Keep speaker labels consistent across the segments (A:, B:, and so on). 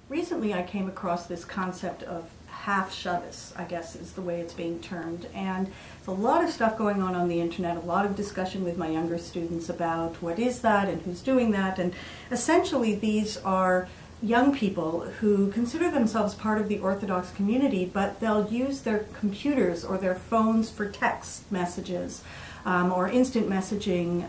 A: Recently I came across this concept of half Shabbos, I guess is the way it's being termed, and there's a lot of stuff going on the internet, a lot of discussion with my younger students about what is that and who's doing that, and essentially these are young people who consider themselves part of the Orthodox community, but they'll use their computers or their phones for text messages, or instant messaging,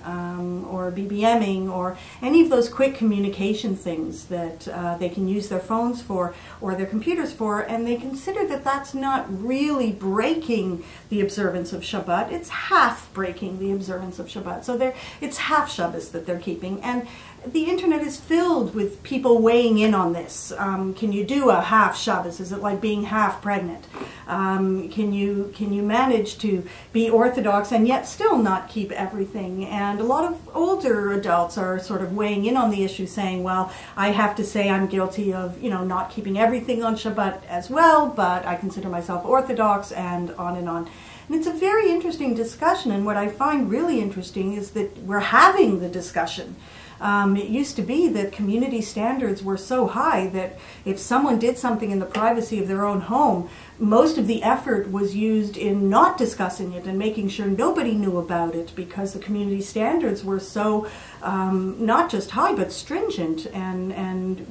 A: or BBMing, or any of those quick communication things that they can use their phones for or their computers for, and they consider that that's not really breaking the observance of Shabbat, it's half breaking the observance of Shabbat. So it's half Shabbos that they're keeping, and the internet is filled with people weighing in on this. Can you do a half Shabbos? Is it like being half pregnant? Can you manage to be Orthodox and yet still not keep everything? And a lot of older adults are sort of weighing in on the issue, saying, well, I have to say I'm guilty of, not keeping everything on Shabbat as well, but I consider myself Orthodox, and on and on. And it's a very interesting discussion, and what I find really interesting is that we're having the discussion. It used to be that community standards were so high that if someone did something in the privacy of their own home, most of the effort was used in not discussing it and making sure nobody knew about it, because the community standards were so not just high but stringent and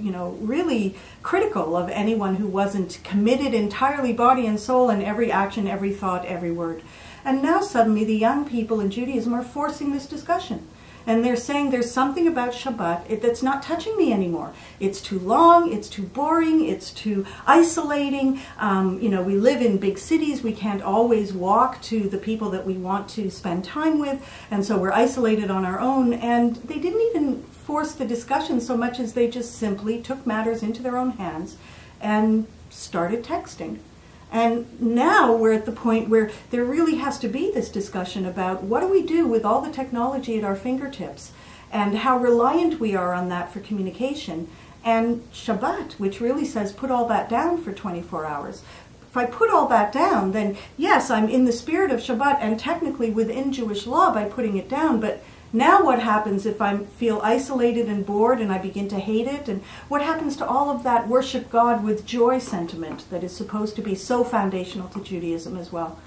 A: really critical of anyone who wasn't committed entirely body and soul in every action, every thought, every word. And now suddenly the young people in Judaism are forcing this discussion. And they're saying there's something about Shabbat that's not touching me anymore. It's too long, it's too boring, it's too isolating. We live in big cities, we can't always walk to the people that we want to spend time with, and so we're isolated on our own. And they didn't even force the discussion so much as they just simply took matters into their own hands and started texting. And now we're at the point where there really has to be this discussion about what do we do with all the technology at our fingertips and how reliant we are on that for communication. And Shabbat, which really says put all that down for 24 hours. If I put all that down, then yes, I'm in the spirit of Shabbat and technically within Jewish law by putting it down, but now what happens if I feel isolated and bored and I begin to hate it? And what happens to all of that worship God with joy sentiment that is supposed to be so foundational to Judaism as well?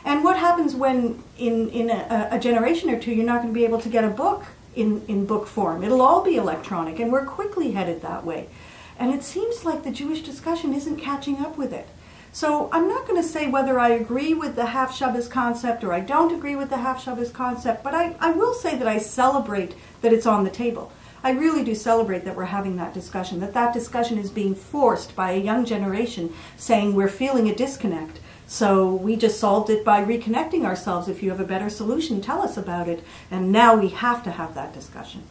A: And what happens when in a generation or two you're not going to be able to get a book in book form? It'll all be electronic, and we're quickly headed that way. And it seems like the Jewish discussion isn't catching up with it. So I'm not going to say whether I agree with the half Shabbos concept or I don't agree with the half Shabbos concept, but I will say that I celebrate that it's on the table. I really do celebrate that we're having that discussion discussion is being forced by a young generation saying we're feeling a disconnect. So we just solved it by reconnecting ourselves. If you have a better solution, tell us about it. And now we have to have that discussion.